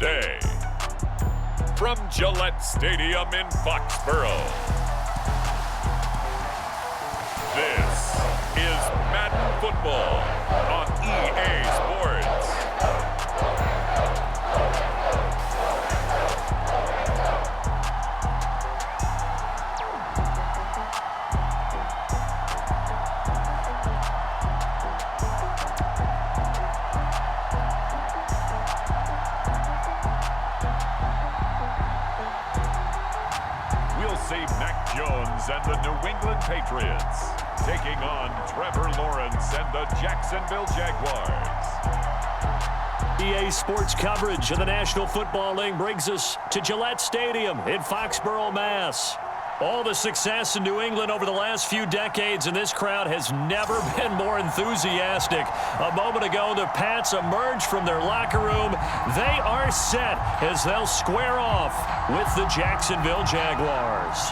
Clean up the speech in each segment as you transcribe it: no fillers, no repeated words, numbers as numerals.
today. From Gillette Stadium in Foxborough, this is Madden Football on EA Sports. And the New England Patriots taking on Trevor Lawrence and the Jacksonville Jaguars. EA Sports coverage of the National Football League brings us to Gillette Stadium in Foxborough, Mass. All the success in New England over the last few decades, and this crowd has never been more enthusiastic. A moment ago, the Pats emerged from their locker room. They are set as they'll square off with the Jacksonville Jaguars.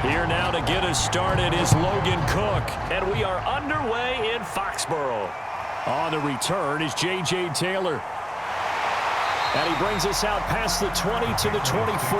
Here now to get us started is Logan Cook, and we are underway in Foxborough. On the return is J.J. Taylor. And he brings us out past the 20 to the 24.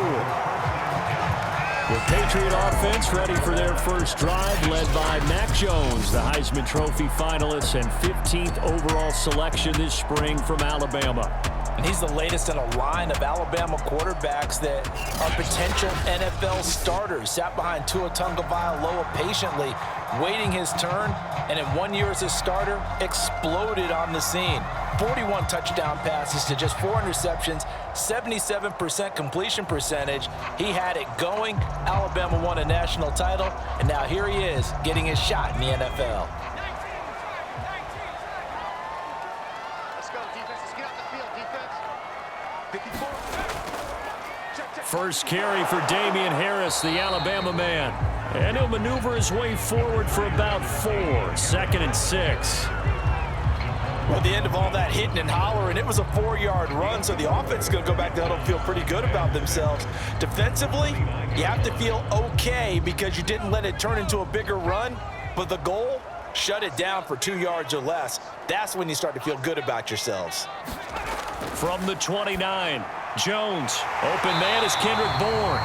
The Patriot offense ready for their first drive, led by Mac Jones, the Heisman Trophy finalist and 15th overall selection this spring from Alabama. And he's the latest in a line of Alabama quarterbacks that are potential NFL starters. Sat behind Tua Tagovailoa patiently, waiting his turn, and in 1 year as a starter, exploded on the scene. 41 touchdown passes to just 4 interceptions, 77% completion percentage. He had it going. Alabama won a national title, and now here he is getting his shot in the NFL. First carry for Damian Harris, the Alabama man. And he'll maneuver his way forward for about 4. 2nd and 6. Well, at the end of all that hitting and hollering, it was a 4-yard run, so the offense is going to go back down and feel pretty good about themselves. Defensively, you have to feel okay because you didn't let it turn into a bigger run, but the goal, shut it down for 2 yards or less. That's when you start to feel good about yourselves. From the 29, Jones. Open man is Kendrick Bourne.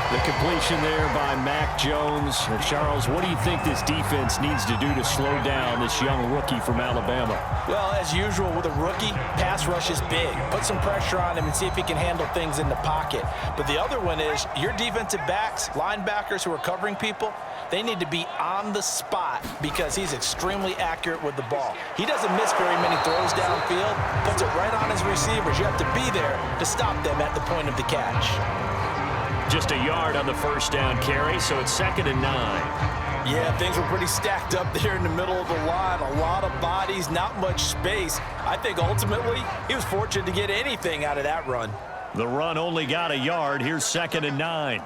The completion there by Mac Jones. Charles, what do you think this defense needs to do to slow down this young rookie from Alabama? Well, as usual with a rookie, pass rush is big. Put some pressure on him and see if he can handle things in the pocket. But the other one is your defensive backs, linebackers who are covering people, they need to be on the spot because he's extremely accurate with the ball. He doesn't miss very many throws downfield, puts it right on his receivers. You have to be there to stop them at the point of the catch. Just a yard on the first down carry, so it's 2nd and 9. Yeah, things were pretty stacked up there in the middle of the line. A lot of bodies, not much space. I think ultimately he was fortunate to get anything out of that run. The run only got a yard. Here's 2nd and 9.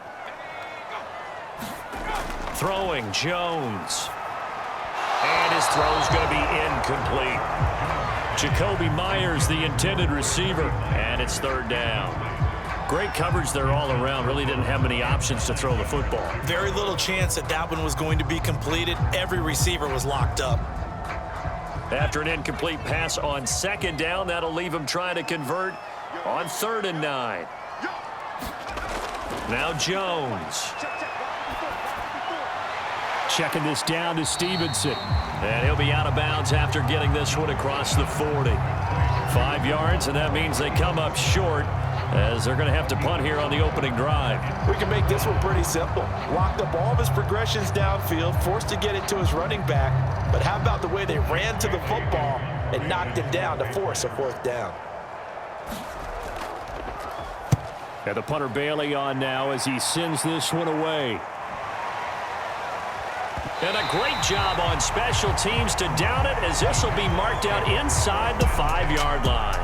Throwing, Jones. And his throw's going to be incomplete. Jacoby Myers, the intended receiver, and it's 3rd down. Great coverage there all around. Really didn't have many options to throw the football. Very little chance that that one was going to be completed. Every receiver was locked up. After an incomplete pass on 2nd down, that'll leave him trying to convert on 3rd and 9. Now Jones. Checking this down to Stevenson. And he'll be out of bounds after getting this one across the 40. 5 yards, and that means they come up short as they're going to have to punt here on the opening drive. We can make this one pretty simple. Locked up all of his progressions downfield, forced to get it to his running back. But how about the way they ran to the football and knocked him down to force a 4th down? And the punter Bailey on now as he sends this one away. And a great job on special teams to down it, as this will be marked out inside the 5-yard line.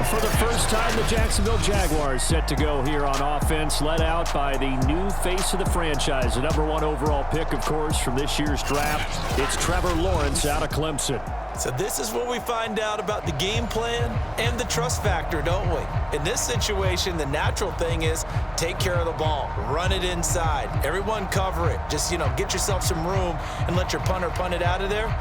For the first time, the Jacksonville Jaguars set to go here on offense, led out by the new face of the franchise, the #1 overall pick, of course, from this year's draft. It's Trevor Lawrence out of Clemson. So this is where we find out about the game plan and the trust factor, don't we? In this situation, the natural thing is take care of the ball, run it inside, everyone cover it. Just, get yourself some room and let your punter punt it out of there.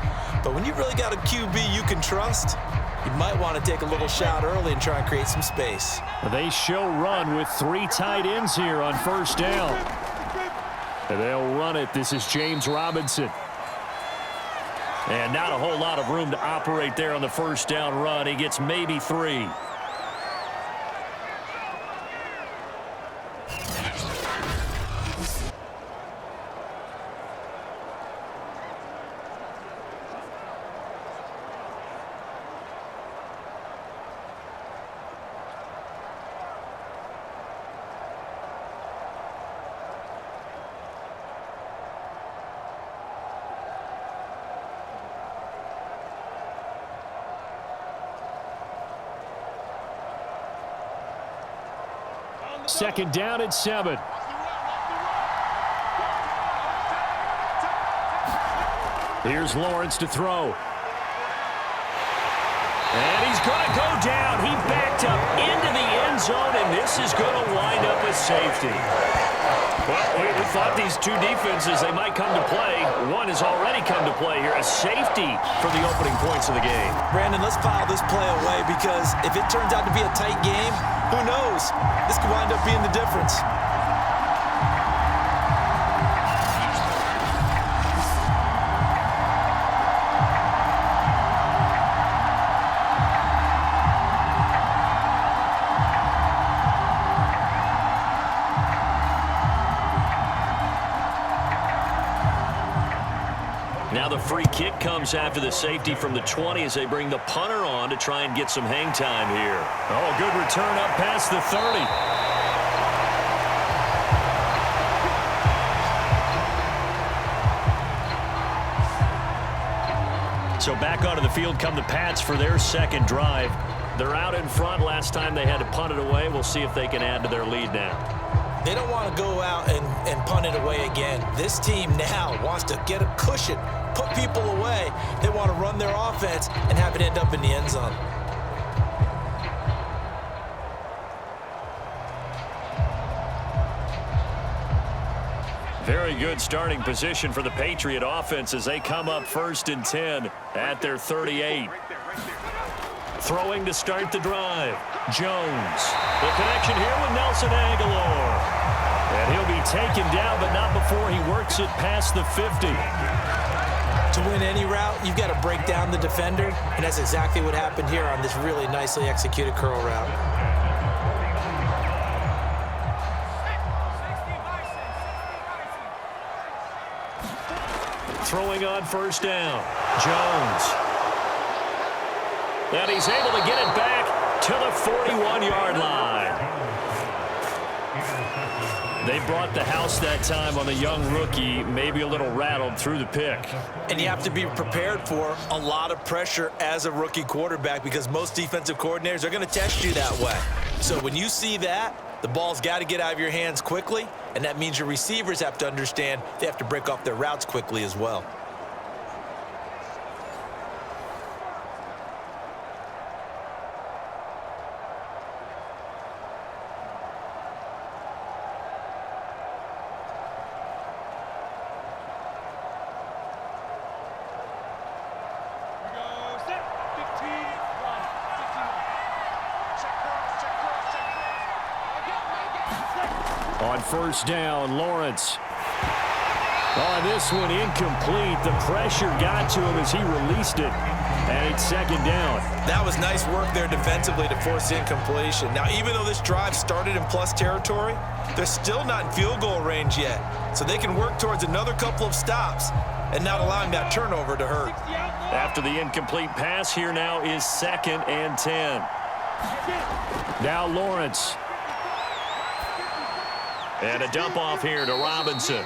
But when you really got a QB you can trust, you might want to take a little shot early and try and create some space. They show run with 3 tight ends here on first down. And they'll run it. This is James Robinson. And not a whole lot of room to operate there on the first down run. He gets maybe 3. Second down and 7. Here's Lawrence to throw. And he's going to go down. He backed up into the end zone, and this is going to wind up a safety. Well, we thought these two defenses, they might come to play. One has already come to play here, a safety for the opening points of the game. Brandon, let's file this play away, because if it turns out to be a tight game, who knows? This could wind up being the difference. Now the free kick comes after the safety from the 20 as they bring the punter on to try and get some hang time here. Oh, good return up past the 30. So back onto the field come the Pats for their second drive. They're out in front. Last time they had to punt it away. We'll see if they can add to their lead now. They don't want to go out and punt it away again. This team now wants to get a cushion, put people away. They want to run their offense and have it end up in the end zone. Very good starting position for the Patriot offense as they come up 1st and 10 at their 38. Throwing to start the drive. Jones. The connection here with Nelson Aguilar. And he'll be taken down, but not before he works it past the 50. To win any route, you've got to break down the defender, and that's exactly what happened here on this really nicely executed curl route. Throwing on first down. Jones. And he's able to get it back to the 41-yard line. They brought the house that time on the young rookie, maybe a little rattled through the pick. And you have to be prepared for a lot of pressure as a rookie quarterback, because most defensive coordinators are going to test you that way. So when you see that, the ball's got to get out of your hands quickly, and that means your receivers have to understand they have to break off their routes quickly as well. On first down, Lawrence. On this one, incomplete. The pressure got to him as he released it. And it's second down. That was nice work there defensively to force incompletion. Now, even though this drive started in plus territory, they're still not in field goal range yet. So they can work towards another couple of stops and not allowing that turnover to hurt. After the incomplete pass, here now is 2nd and 10. Now Lawrence. And a dump off here to Robinson.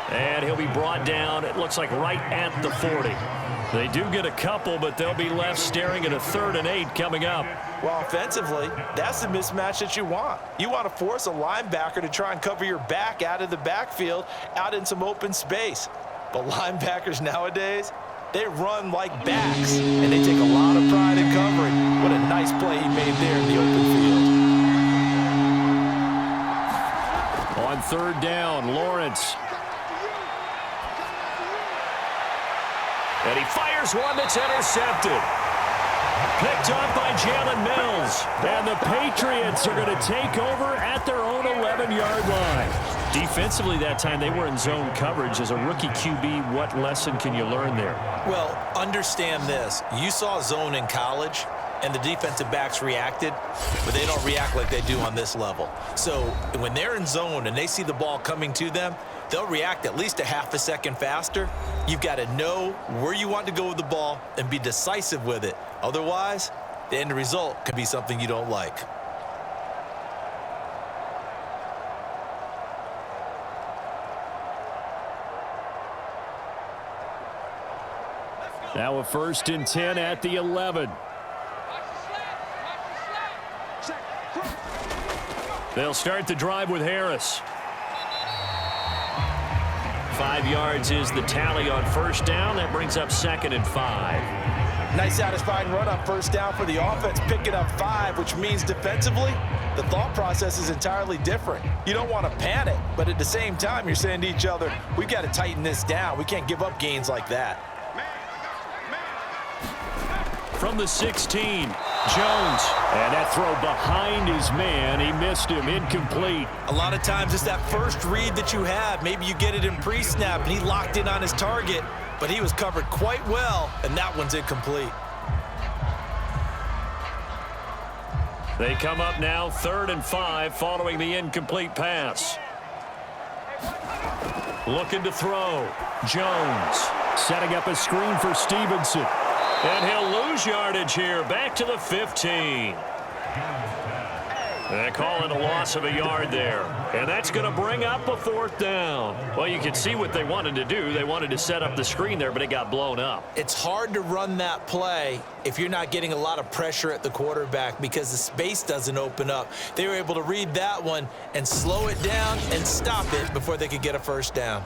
And he'll be brought down, it looks like right at the 40. They do get a couple, but they'll be left staring at a 3rd and 8 coming up. Well, offensively, that's the mismatch that you want. You want to force a linebacker to try and cover your back out of the backfield, out in some open space. But linebackers nowadays, they run like backs, and they take a lot of pride in covering. What a nice play he made there in the open field. On 3rd down, Lawrence. And he fires one that's intercepted. Picked up by Jalen Mills. And the Patriots are going to take over at their own 11-yard line. Defensively that time, they were in zone coverage. As a rookie QB, what lesson can you learn there? Well, understand this. You saw zone in college, and the defensive backs reacted, but they don't react like they do on this level. So when they're in zone and they see the ball coming to them, they'll react at least a half a second faster. You've got to know where you want to go with the ball and be decisive with it. Otherwise, the end result could be something you don't like. Now a 1st and 10 at the 11. They'll start the drive with Harris. 5 yards is the tally on 1st down. That brings up 2nd and 5. Nice satisfying run on 1st down for the offense, picking up 5, which means defensively, the thought process is entirely different. You don't want to panic, but at the same time, you're saying to each other, we've got to tighten this down. We can't give up gains like that. From the 16, Jones. And that throw behind his man. He missed him. Incomplete. A lot of times it's that first read that you have. Maybe you get it in pre-snap, and he locked in on his target, but he was covered quite well, and that one's incomplete. They come up now 3rd and 5 following the incomplete pass. Looking to throw. Jones setting up a screen for Stevenson. And he'll lose yardage here, back to the 15. They call it a loss of a yard there. And that's going to bring up a 4th down. Well, you can see what they wanted to do. They wanted to set up the screen there, but it got blown up. It's hard to run that play if you're not getting a lot of pressure at the quarterback because the space doesn't open up. They were able to read that one and slow it down and stop it before they could get a 1st down.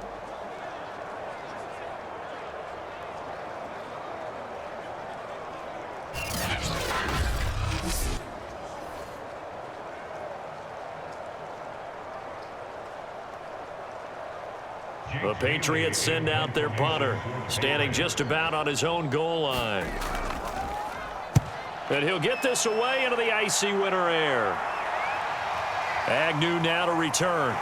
The Patriots send out their punter, standing just about on his own goal line. And he'll get this away into the icy winter air. Agnew now to return.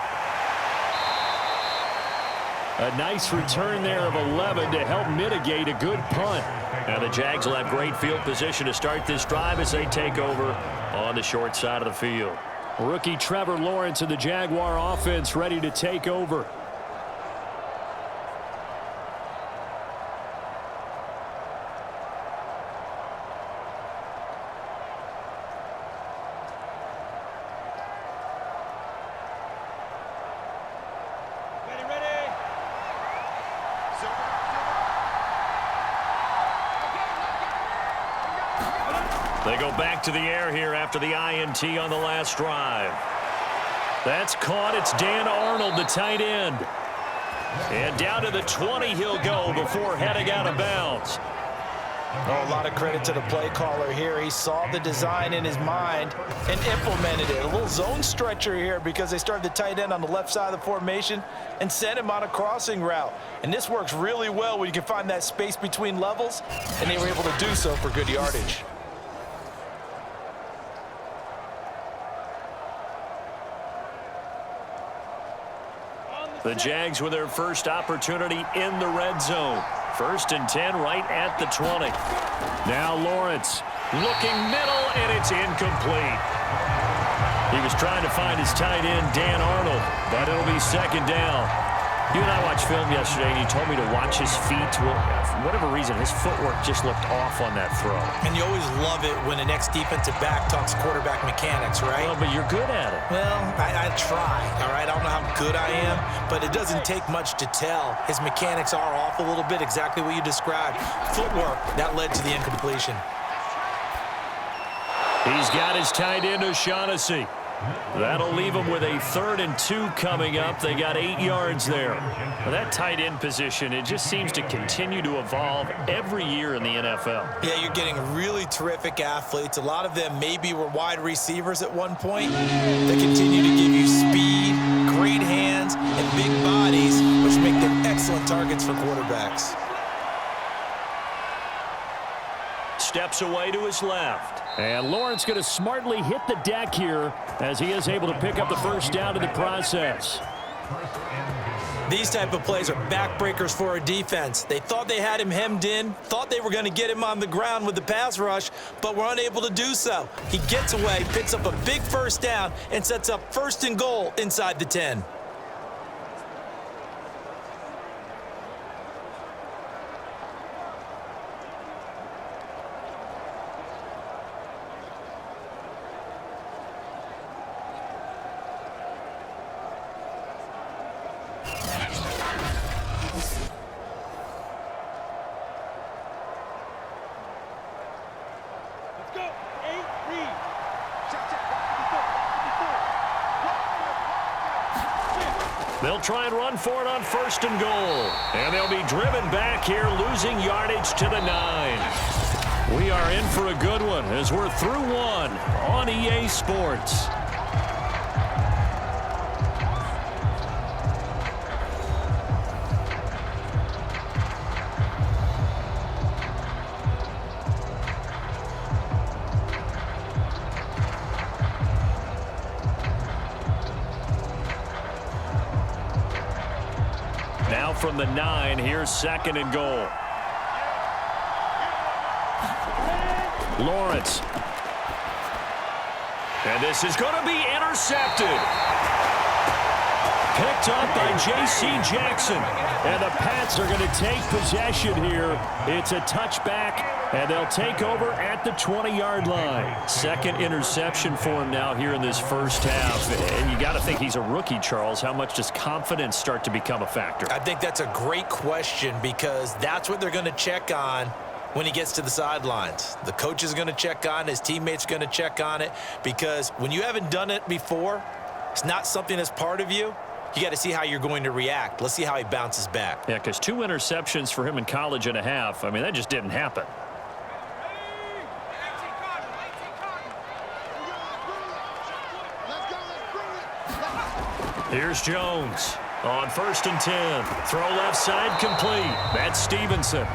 A nice return there of 11 to help mitigate a good punt. Now the Jags will have great field position to start this drive as they take over on the short side of the field. Rookie Trevor Lawrence and the Jaguar offense ready to take over. They go back to the air here after the INT on the last drive. That's caught. It's Dan Arnold, the tight end. And down to the 20 he'll go before heading out of bounds. Oh, a lot of credit to the play caller here. He saw the design in his mind and implemented it. A little zone stretcher here because they started the tight end on the left side of the formation and sent him on a crossing route. And this works really well when you can find that space between levels, and they were able to do so for good yardage. The Jags with their first opportunity in the red zone. 1st and 10 right at the 20. Now Lawrence looking middle, and it's incomplete. He was trying to find his tight end, Dan Arnold, but it'll be 2nd down. You and I watched film yesterday, and you told me to watch his feet. Well, for whatever reason, his footwork just looked off on that throw. And you always love it when the next defensive back talks quarterback mechanics, right? Well, but you're good at it. Well, I try, all right? I don't know how good I am, but it doesn't take much to tell. His mechanics are off a little bit, exactly what you described. Footwork, that led to the incompletion. He's got his tight end, O'Shaughnessy. That'll leave them with a 3rd and 2 coming up. They got 8 yards there. Well, that tight end position, it just seems to continue to evolve every year in the NFL. Yeah, you're getting really terrific athletes. A lot of them maybe were wide receivers at one point. They continue to give you speed, great hands, and big bodies, which make them excellent targets for quarterbacks. Steps away to his left. And Lawrence going to smartly hit the deck here as he is able to pick up the first down in the process. These type of plays are backbreakers for a defense. They thought they had him hemmed in, thought they were going to get him on the ground with the pass rush, but were unable to do so. He gets away, picks up a big first down, and sets up 1st and goal inside the 10. They'll try and run for it on 1st and goal. And they'll be driven back here, losing yardage to the 9. We are in for a good one as we're through one on EA Sports. Now from the 9, here's 2nd and goal. Lawrence. And this is going to be intercepted. Picked up by J.C. Jackson. And the Pats are going to take possession here. It's a touchback, and they'll take over at the 20-yard line. 2nd interception for him now here in this first half. And you got to think he's a rookie, Charles. How much does confidence start to become a factor? I think that's a great question because that's what they're going to check on when he gets to the sidelines. The coach is going to check on it. His teammates are going to check on it because when you haven't done it before, it's not something that's part of you. You got to see how you're going to react. Let's see how he bounces back. Yeah, because 2 interceptions for him in college and a half. I mean, that just didn't happen. Here's Jones on 1st and 10. Throw left side complete. That's Stevenson.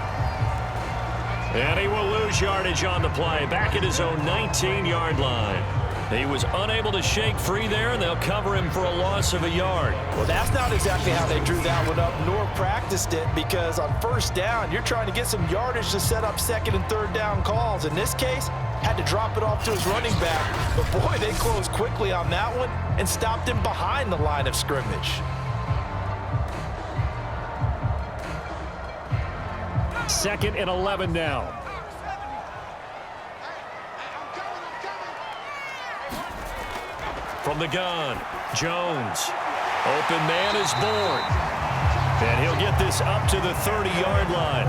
And he will lose yardage on the play. Back at his own 19-yard line. He was unable to shake free there, and they'll cover him for a loss of a yard. Well, that's not exactly how they drew that one up, nor practiced it, because on 1st down, you're trying to get some yardage to set up 2nd and 3rd down calls. In this case, had to drop it off to his running back. But, boy, they closed quickly on that one and stopped him behind the line of scrimmage. 2nd and 11 now. From the gun, Jones. Open man is born. And he'll get this up to the 30-yard line.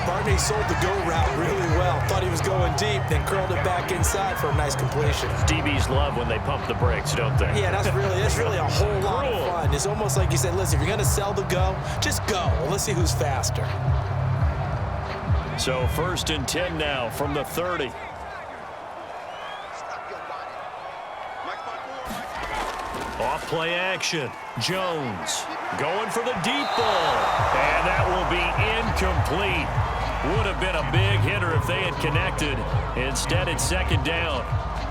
Barney sold the go route really well. Thought he was going deep, then curled it back inside for a nice completion. DBs love when they pump the brakes, don't they? Yeah, that's really a whole lot of fun. It's almost like you said, listen, if you're going to sell the go, just go. Well, let's see who's faster. So 1st and 10 now from the 30. Off play action. Jones going for the deep ball. And that will be incomplete. Would have been a big hitter if they had connected. Instead, it's 2nd down.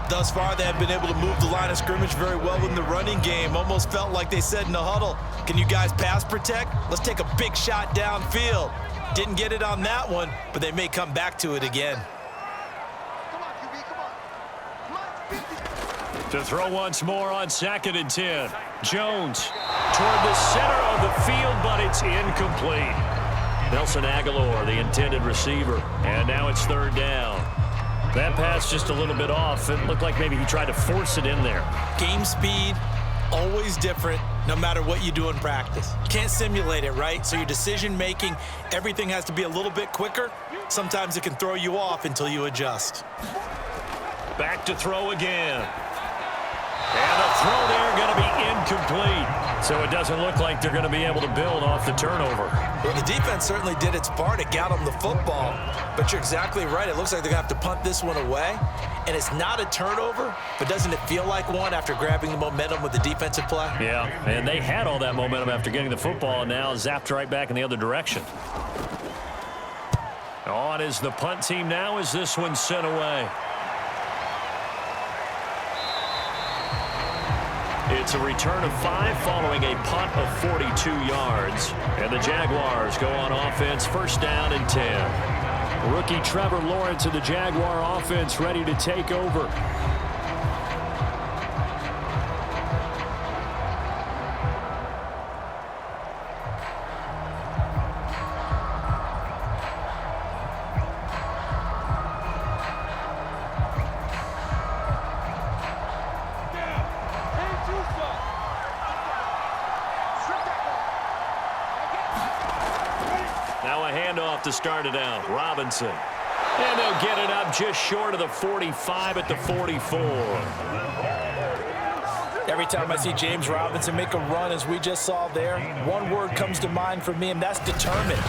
Thus far, they have been able to move the line of scrimmage very well in the running game. Almost felt like they said in the huddle, can you guys pass protect? Let's take a big shot downfield. Didn't get it on that one, but they may come back to it again. To throw once more on 2nd and 10. Jones toward the center of the field, but it's incomplete. Nelson Aguilar, the intended receiver. And now it's 3rd down. That pass just a little bit off. It looked like maybe he tried to force it in there. Game speed, always different, no matter what you do in practice. You can't simulate it, right? So your decision-making, everything has to be a little bit quicker. Sometimes it can throw you off until you adjust. Back to throw again. And the throw there going to be incomplete. So it doesn't look like they're going to be able to build off the turnover. Well, the defense certainly did its part. It got them the football. But you're exactly right. It looks like they're going to have to punt this one away. And it's not a turnover, but doesn't it feel like one after grabbing the momentum with the defensive play? Yeah, and they had all that momentum after getting the football and now zapped right back in the other direction. On is the punt team now as this one's sent away. It's a return of 5 following a punt of 42 yards. And the Jaguars go on offense, 1st down and 10. Rookie Trevor Lawrence of the Jaguar offense ready to take over. To start it out, Robinson. And they'll get it up just short of the 45 at the 44. Every time I see James Robinson make a run, as we just saw there, one word comes to mind for me, and that's determined.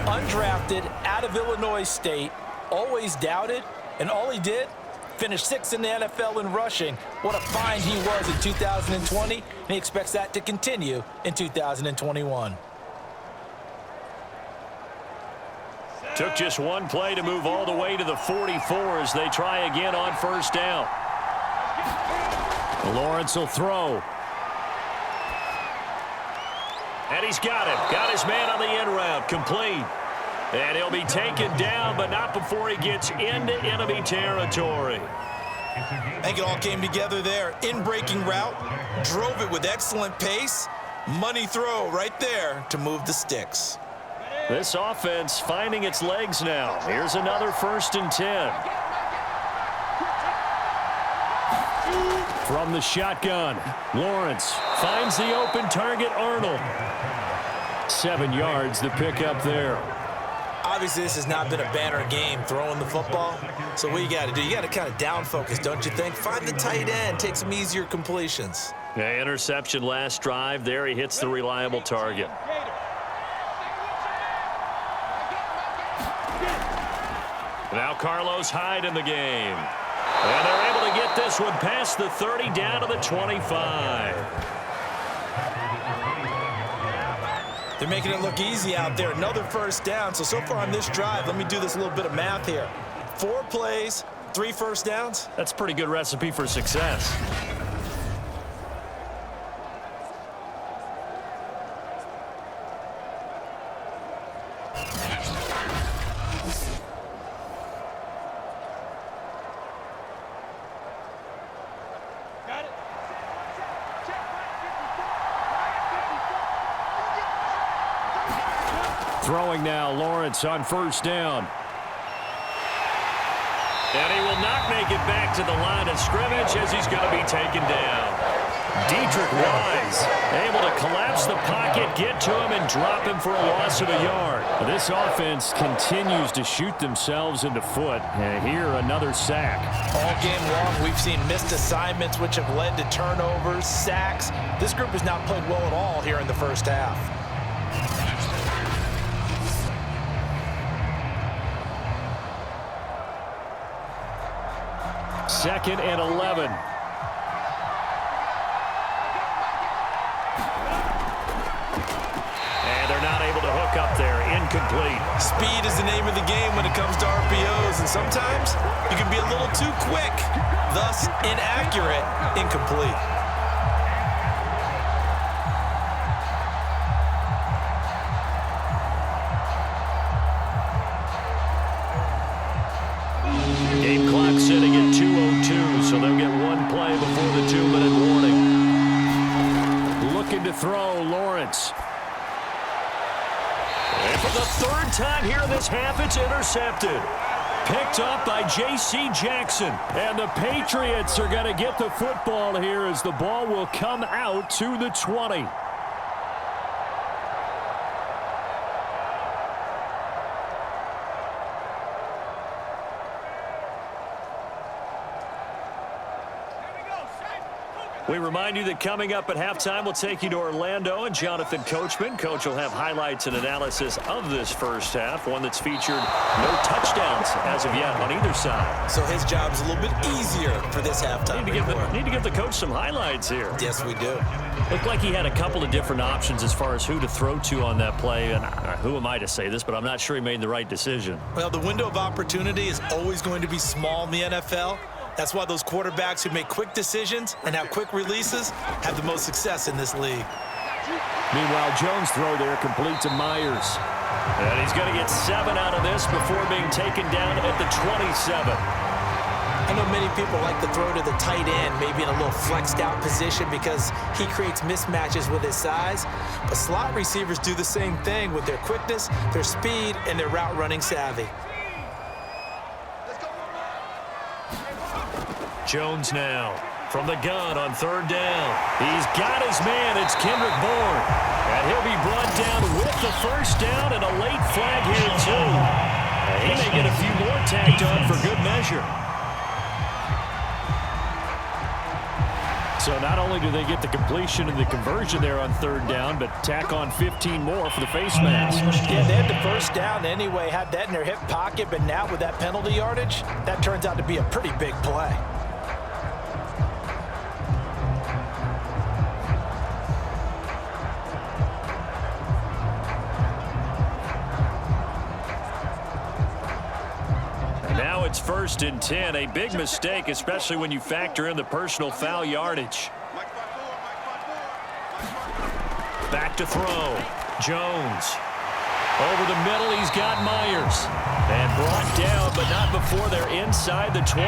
Undrafted, out of Illinois State, always doubted, and all he did, finished 6th in the NFL in rushing. What a find he was in 2020, and he expects that to continue in 2021. Took just one play to move all the way to the 44 as they try again on 1st down. Lawrence will throw. And he's got him. Got his man on the end route. Complete. And he'll be taken down, but not before he gets into enemy territory. I think it all came together there. In-breaking route. Drove it with excellent pace. Money throw right there to move the sticks. This offense finding its legs now. Here's another 1st and 10. From the shotgun, Lawrence finds the open target, Arnold. 7 yards, the pickup there. Obviously, this has not been a banner game throwing the football. So what you got to do, you got to kind of down focus, don't you think? Find the tight end, take some easier completions. Yeah, interception last drive. There he hits the reliable target. Now Carlos Hyde in the game. And they're able to get this one past the 30 down to the 25. They're making it look easy out there. Another 1st down. So far on this drive, let me do this little bit of math here. 4 plays, 3 1st downs. That's a pretty good recipe for success. Throwing now, Lawrence on 1st down. And he will not make it back to the line of scrimmage as he's going to be taken down. Dietrich Wise able to collapse the pocket, get to him, and drop him for a loss of a yard. This offense continues to shoot themselves in the foot. And here, another sack. All game long, we've seen missed assignments, which have led to turnovers, sacks. This group has not played well at all here in the 1st half. 2nd and 11. And they're not able to hook up there. Incomplete. Speed is the name of the game when it comes to RPOs, and sometimes you can be a little too quick, thus inaccurate, incomplete. Game clock sitting at 2:02, so they'll get one play before the to throw, Lawrence. And for the third time here in this half, it's intercepted. Picked up by J.C. Jackson. And the Patriots are going to get the football here as the ball will come out to the 20. We remind you that coming up at halftime, we'll take you to Orlando and Jonathan Coachman. Coach will have highlights and analysis of this first half, one that's featured no touchdowns as of yet on either side. So his job's a little bit easier for this halftime. Need to give the coach some highlights here. Yes, we do. Looked like he had a couple of different options as far as who to throw to on that play. And who am I to say this, but I'm not sure he made the right decision. Well, the window of opportunity is always going to be small in the NFL. That's why those quarterbacks who make quick decisions and have quick releases have the most success in this league. Meanwhile, Jones' throw there complete to Myers. And he's going to get 7 out of this before being taken down at the 27. I know many people like to throw to the tight end, maybe in a little flexed out position because he creates mismatches with his size. But slot receivers do the same thing with their quickness, their speed, and their route running savvy. Jones now from the gun on third down. He's got his man. It's Kendrick Bourne. And he'll be brought down with the first down and a late flag here, too. And he may get a few more tacked on for good measure. So not only do they get the completion and the conversion there on third down, but tack on 15 more for the face mask. Yeah, they had the first down anyway, had that in their hip pocket, but now with that penalty yardage, that turns out to be a pretty big play. It's 1st and 10, a big mistake, especially when you factor in the personal foul yardage. Back to throw. Jones. Over the middle, he's got Myers. And brought down, but not before they're inside the 25.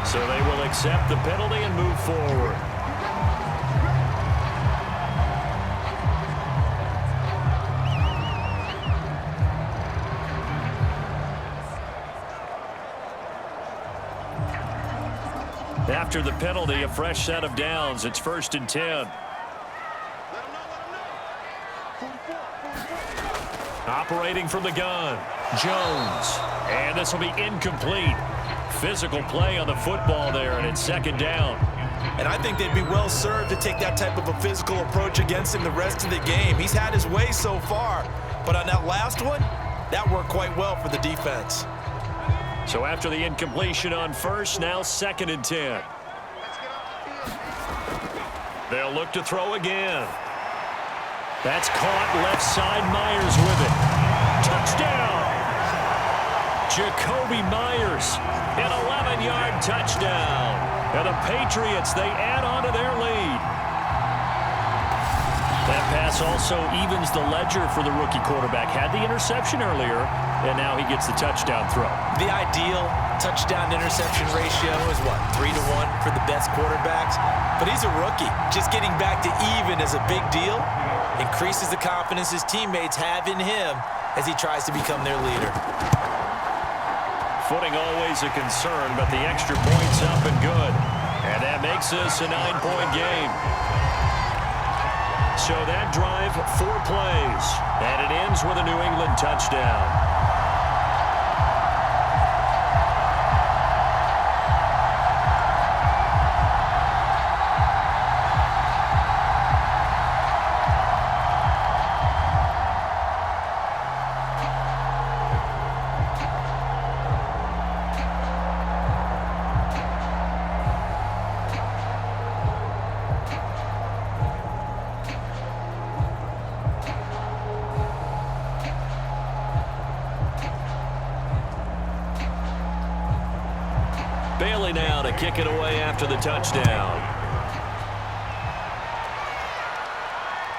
So they will accept the penalty and move forward. After the penalty, a fresh set of downs. It's 1st and 10. Operating from the gun, Jones. And this will be incomplete. Physical play on the football there, and it's 2nd down. And I think they'd be well served to take that type of a physical approach against him the rest of the game. He's had his way so far, but on that last one, that worked quite well for the defense. So after the incompletion on first, now 2nd and 10. They'll look to throw again. That's caught left side. Myers with it. Touchdown! Jacoby Myers, an 11-yard touchdown. And the Patriots, they add on to their lead. That pass also evens the ledger for the rookie quarterback. Had the interception earlier, and now he gets the touchdown throw. The ideal touchdown-interception ratio is, what, 3-to-1 for the best quarterbacks? But he's a rookie. Just getting back to even is a big deal. Increases the confidence his teammates have in him as he tries to become their leader. Footing always a concern, but the extra point's up and good. And that makes this a 9-point game. So that drive, 4 plays, and it ends with a New England touchdown. Bailey now to kick it away after the touchdown.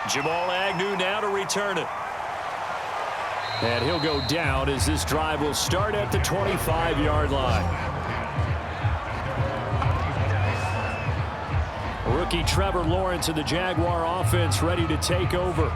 Jamal Agnew now to return it. And he'll go down as this drive will start at the 25-yard line. Rookie Trevor Lawrence and the Jaguar offense ready to take over.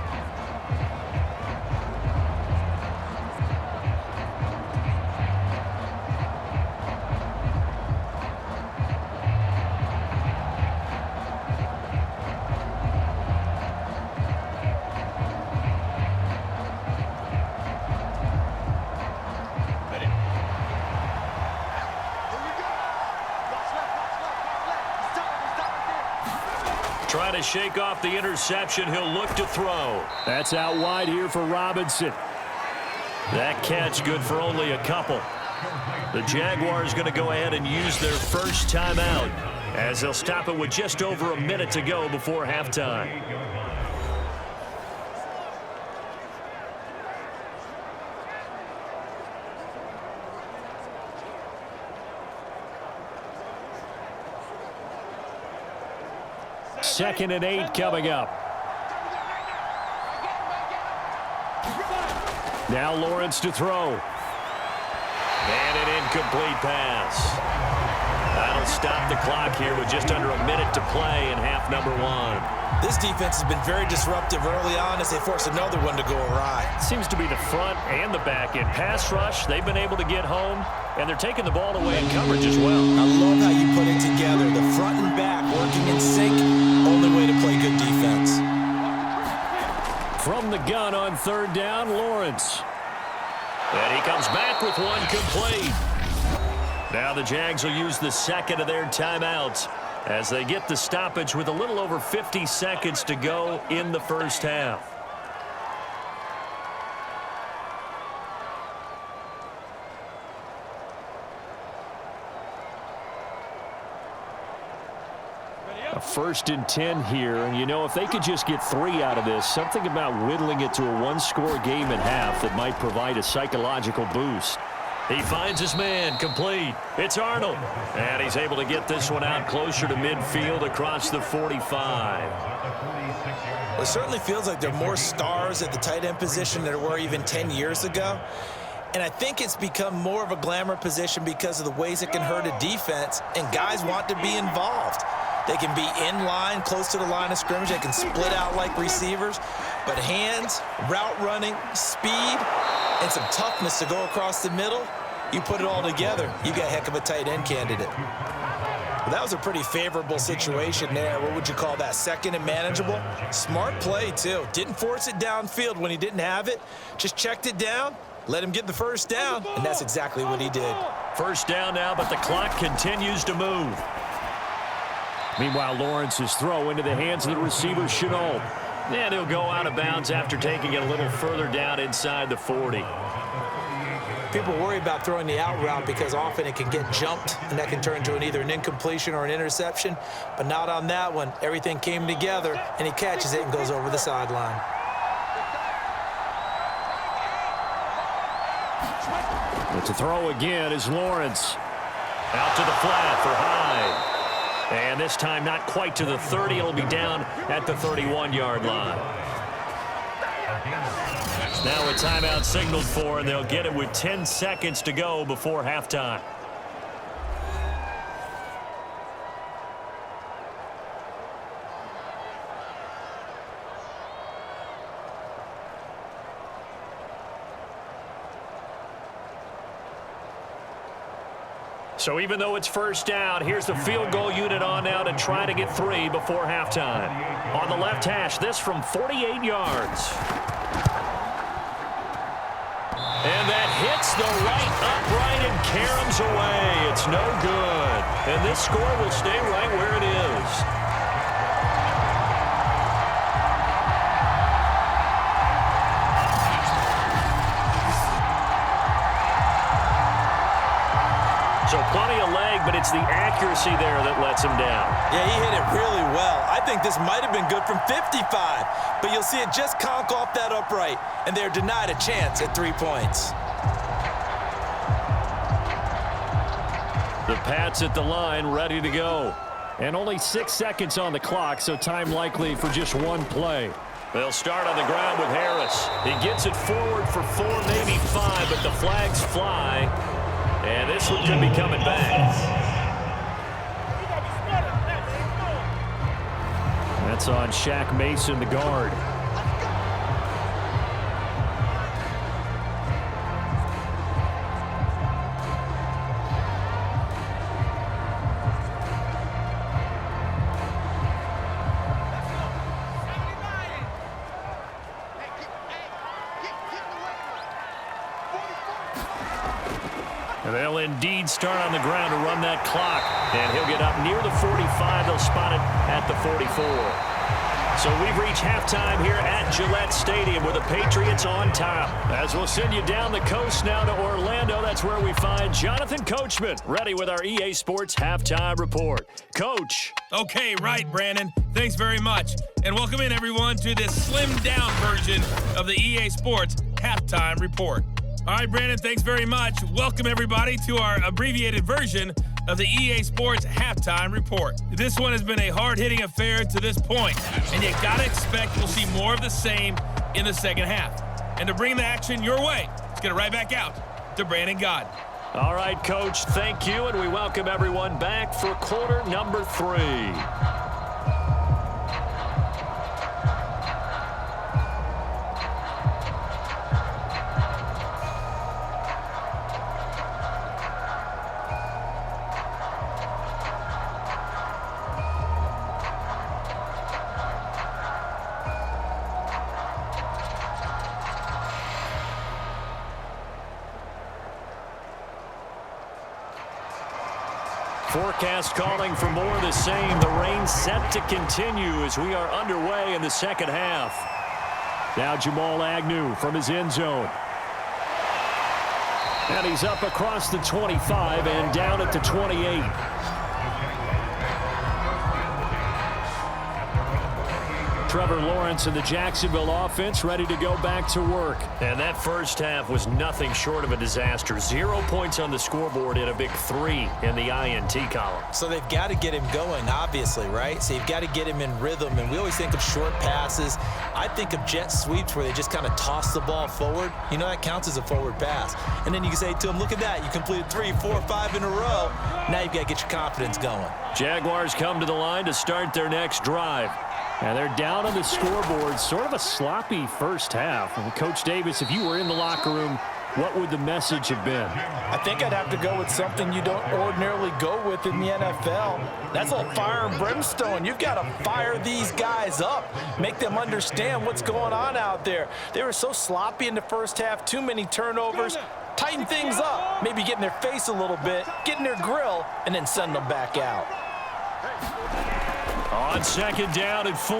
Trying to shake off the interception. He'll look to throw. That's out wide here for Robinson. That catch good for only a couple. The Jaguars going to go ahead and use their first timeout as they'll stop it with just over a minute to go before halftime. Second and 8 coming up. Now Lawrence to throw. And an incomplete pass. That'll stop the clock here with just under a minute to play in half number 1. This defense has been very disruptive early on as they force another one to go awry. Seems to be the front and the back end. Pass rush, they've been able to get home, and they're taking the ball away in coverage as well. I love how you put it together. The front and back working in sync. Only way to play good defense. From the gun on third down, Lawrence. And he comes back with one complete. Now the Jags will use the second of their timeouts as they get the stoppage with a little over 50 seconds to go in the first half. A 1st and 10 here, and you know, if they could just get 3 out of this, something about whittling it to a one-score game at half that might provide a psychological boost. He finds his man, complete. It's Arnold, and he's able to get this one out closer to midfield across the 45. Well, it certainly feels like there are more stars at the tight end position than there were even 10 years ago. And I think it's become more of a glamour position because of the ways it can hurt a defense, and guys want to be involved. They can be in line, close to the line of scrimmage. They can split out like receivers. But hands, route running, speed, and some toughness to go across the middle, you put it all together, you got a heck of a tight end candidate. Well, that was a pretty favorable situation there. What would you call that? Second and manageable? Smart play, too. Didn't force it downfield when he didn't have it. Just checked it down, let him get the first down, and that's exactly what he did. First down now, but the clock continues to move. Meanwhile, Lawrence's throw into the hands of the receiver, Chenault. And he'll go out of bounds after taking it a little further down inside the 40. People worry about throwing the out route because often it can get jumped, and that can turn into either an incompletion or an interception. But not on that one. Everything came together, and he catches it and goes over the sideline. But to throw again is Lawrence. Out to the flat for Hyde. And this time not quite to the 30. It'll be down at the 31-yard line. Now a timeout signaled for, and they'll get it with 10 seconds to go before halftime. So even though it's first down, here's the field goal unit on now to try to get 3 before halftime. On the left hash, this from 48 yards. And that hits the right upright and caroms away. It's no good. And this score will stay right where it is. So plenty of leg, but it's the accuracy there that lets him down. Yeah, he hit it really well. I think this might have been good from 55, but you'll see it just conk off that upright, and they're denied a chance at 3 points. The Pats at the line, ready to go. And only 6 seconds on the clock, so time likely for just one play. They'll start on the ground with Harris. He gets it forward for 4, maybe 5, but the flags fly. And this one could be coming back. That's on Shaq Mason, the guard. They'll indeed start on the ground to run that clock. And he'll get up near the 45. They'll spot it at the 44. So we've reached halftime here at Gillette Stadium with the Patriots on top. As we'll send you down the coast now to Orlando, that's where we find Jonathan Coachman, ready with our EA Sports Halftime Report. Coach. Okay, right, Brandon. Thanks very much. And welcome in, everyone, to this slimmed-down version of the EA Sports Halftime Report. All right, Brandon, thanks very much. Welcome, everybody, to our abbreviated version of the EA Sports Halftime Report. This one has been a hard-hitting affair to this point, and you got to expect we'll see more of the same in the second half. And to bring the action your way, let's get it right back out to Brandon God. All right, Coach, thank you, and we welcome everyone back for quarter number 3. Forecast calling for more of the same. The rain set to continue as we are underway in the second half. Now Jamal Agnew from his end zone. And he's up across the 25 and down at the 28. Trevor Lawrence and the Jacksonville offense ready to go back to work. And that first half was nothing short of a disaster. 0 points on the scoreboard and a big 3 in the INT column. So they've got to get him going, obviously, right? So you've got to get him in rhythm. And we always think of short passes. I think of jet sweeps where they just kind of toss the ball forward. You know, that counts as a forward pass. And then you can say to him, look at that. You completed 3, 4, 5 in a row. Now you've got to get your confidence going. Jaguars come to the line to start their next drive. And they're down on the scoreboard. Sort of a sloppy first half. And Coach Davis, if you were in the locker room, what would the message have been? I think I'd have to go with something you don't ordinarily go with in the NFL. That's a little fire and brimstone. You've got to fire these guys up. Make them understand what's going on out there. They were so sloppy in the first half. Too many turnovers. Tighten things up. Maybe get in their face a little bit. Get in their grill. And then send them back out. On second down and 4,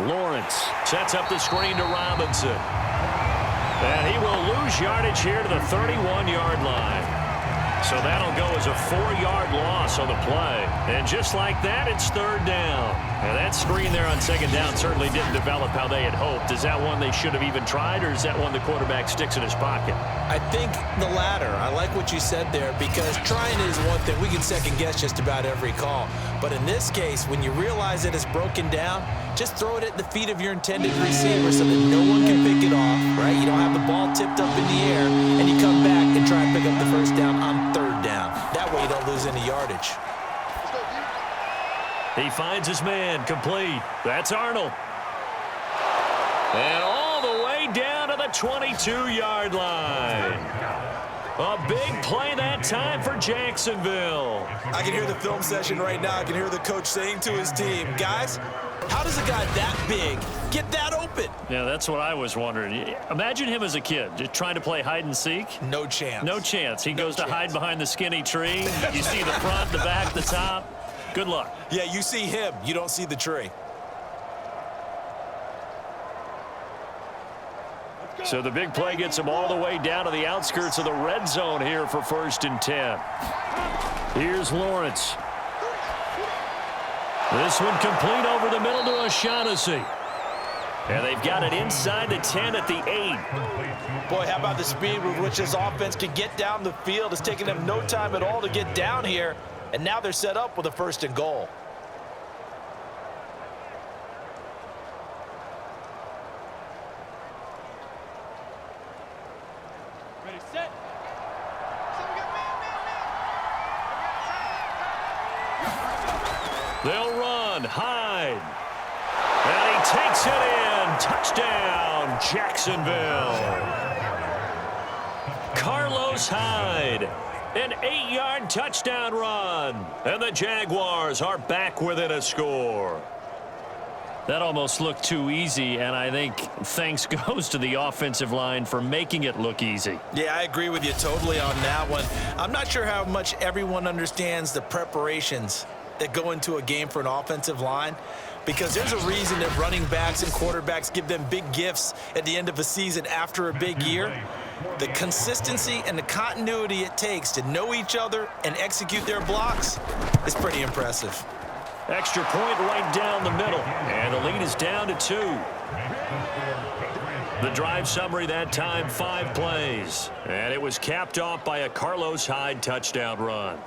Lawrence sets up the screen to Robinson. And he will lose yardage here to the 31-yard line. So that'll go as a 4-yard loss on the play. And just like that, it's third down. And that screen there on second down certainly didn't develop how they had hoped. Is that one they should have even tried, or is that one the quarterback sticks in his pocket? I think the latter. I like what you said there, because trying is one thing. We can second guess just about every call. But in this case, when you realize that it's broken down, just throw it at the feet of your intended receiver so that no one can pick it off, right? You don't have the ball tipped up in the air, and you come back and try and pick up the first down on third down. That way you don't lose any yardage. He finds his man, complete. That's Arnold. And all the way down to the 22-yard line. A big play that time for Jacksonville. I can hear the film session right now. I can hear the coach saying to his team, guys, how does a guy that big get that open? Yeah, that's what I was wondering. Imagine him as a kid, just trying to play hide and seek. No chance. No chance. He goes to hide behind the skinny tree. You see the front, the back, the top. Good luck. Yeah, you see him. You don't see the tree. So the big play gets him all the way down to the outskirts of the red zone here for 1st and 10. Here's Lawrence. This one complete over the middle to O'Shaughnessy. And they've got it inside the 10 at the 8. Boy, how about the speed with which this offense can get down the field? It's taking them no time at all to get down here. And now they're set up with a 1st and goal. Ready, set. They'll run. Hyde. takes it in. Touchdown, Jacksonville. Carlos Hyde. An 8-yard touchdown run. And the Jaguars are back within a score. That almost looked too easy, and I think thanks goes to the offensive line for making it look easy. Yeah, I agree with you totally on that one. I'm not sure how much everyone understands the preparations that go into a game for an offensive line, because there's a reason that running backs and quarterbacks give them big gifts at the end of a season after a big year. The consistency and the continuity it takes to know each other and execute their blocks is pretty impressive. Extra point right down the middle, and the lead is down to 2. The drive summary that time, 5 plays, and it was capped off by a Carlos Hyde touchdown run.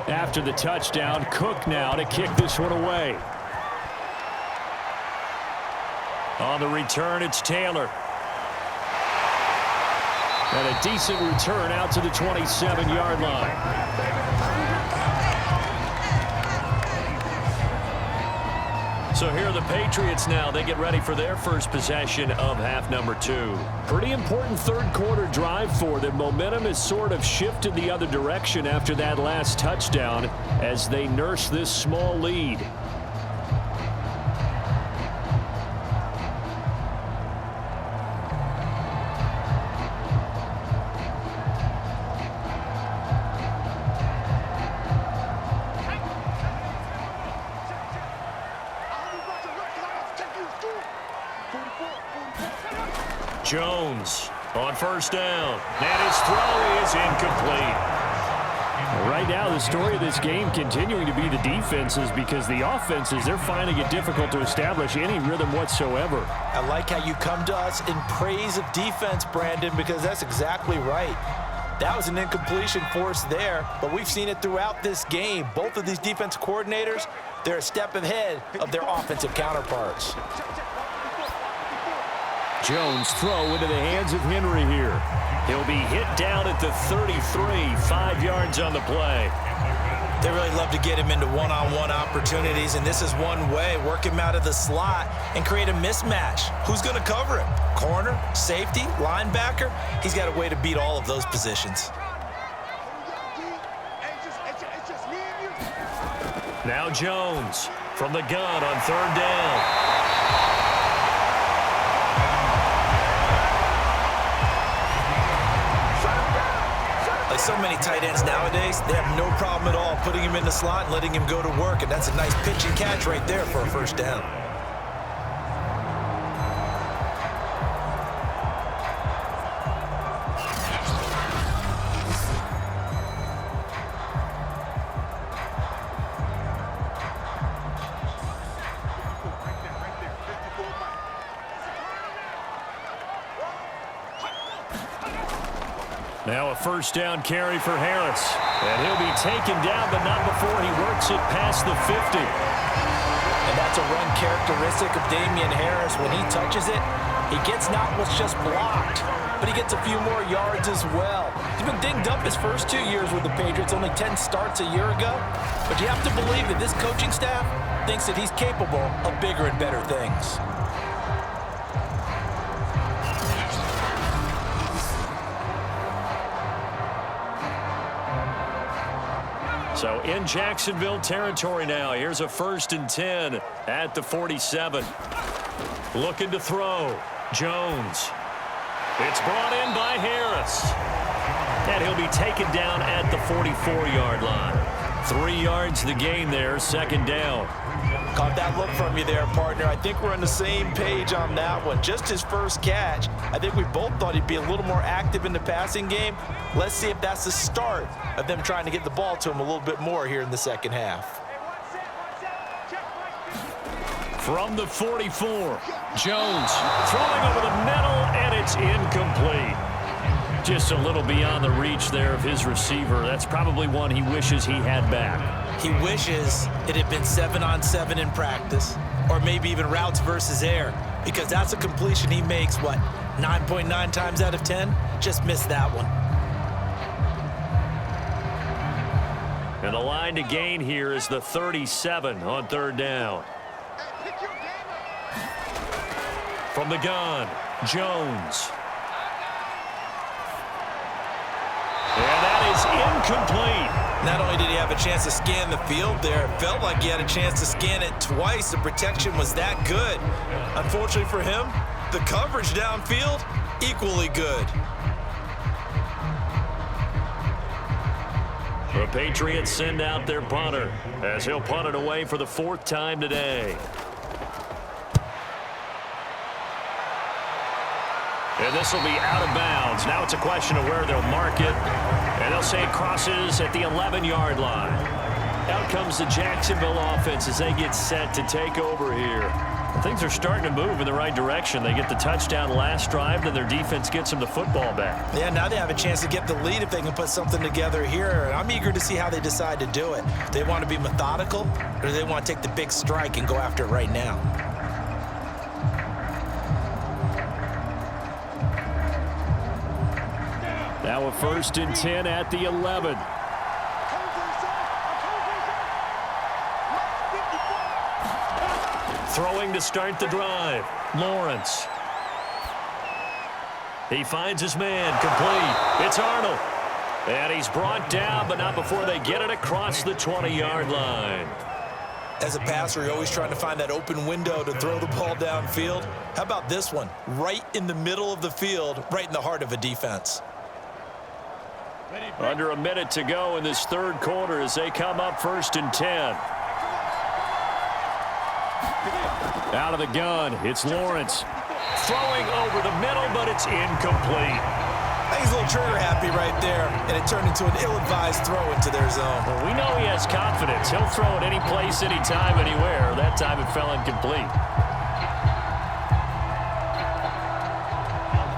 After the touchdown, Cook now to kick this one away. On the return, it's Taylor. And a decent return out to the 27-yard line. So here are the Patriots now. They get ready for their first possession of half number 2. Pretty important third-quarter drive for them. Momentum has sort of shifted the other direction after that last touchdown as they nurse this small lead. Jones on first down, and his throw is incomplete. Right now, the story of this game continuing to be the defenses, because the offenses, they're finding it difficult to establish any rhythm whatsoever. I like how you come to us in praise of defense, Brandon, because that's exactly right. That was an incompletion forced there, but we've seen it throughout this game. Both of these defense coordinators, they're a step ahead of their offensive counterparts. Jones throw into the hands of Henry here. He'll be hit down at the 33, 5 yards on the play. They really love to get him into one-on-one opportunities, and this is one way. Work him out of the slot and create a mismatch. Who's going to cover him? Corner, safety, linebacker? He's got a way to beat all of those positions. Now Jones from the gun on third down. Like so many tight ends nowadays, they have no problem at all putting him in the slot and letting him go to work, and that's a nice pitch and catch right there for a first down. Now a first down carry for Harris. And he'll be taken down, but not before he works it past the 50. And that's a run characteristic of Damian Harris. When he touches it, he gets not what's just blocked, but he gets a few more yards as well. He's been dinged up his first 2 years with the Patriots, only 10 starts a year ago. But you have to believe that this coaching staff thinks that he's capable of bigger and better things. So in Jacksonville territory now. Here's a 1st and 10 at the 47. Looking to throw. Jones. It's brought in by Harris. And he'll be taken down at the 44-yard line. 3 yards the gain there, 2nd down. Caught that look from you there, partner. I think we're on the same page on that one. Just his first catch. I think we both thought he'd be a little more active in the passing game. Let's see if that's the start of them trying to get the ball to him a little bit more here in the second half. From the 44, Jones throwing over the middle, and it's incomplete. Just a little beyond the reach there of his receiver. That's probably one he wishes he had back. He wishes it had been 7-on-7 in practice, or maybe even routes versus air, because that's a completion he makes, what, 9.9 times out of 10? Just missed that one. And the line to gain here is the 37 on third down. From the gun, Jones. And that is incomplete. Not only did he have a chance to scan the field there, it felt like he had a chance to scan it twice. The protection was that good. Unfortunately for him, the coverage downfield, equally good. The Patriots send out their punter as he'll punt it away for the 4th time today. And this will be out of bounds. Now it's a question of where they'll mark it. And they'll say it crosses at the 11-yard line. Out comes the Jacksonville offense as they get set to take over here. Things are starting to move in the right direction. They get the touchdown last drive, then their defense gets them the football back. Yeah, now they have a chance to get the lead if they can put something together here. And I'm eager to see how they decide to do it. Do they want to be methodical, or do they want to take the big strike and go after it right now? Now a 1st and 10 at the 11. Throwing to start the drive. Lawrence. He finds his man. Complete. It's Arnold. And he's brought down, but not before they get it across the 20-yard line. As a passer, you're always trying to find that open window to throw the ball downfield. How about this one? Right in the middle of the field, right in the heart of a defense. Under a minute to go in this 3rd quarter as they come up 1st and 10. Out of the gun, it's Lawrence. Throwing over the middle, but it's incomplete. I think he's a little trigger happy right there, and it turned into an ill-advised throw into their zone. Well, we know he has confidence. He'll throw it any place, anytime, anywhere. That time it fell incomplete.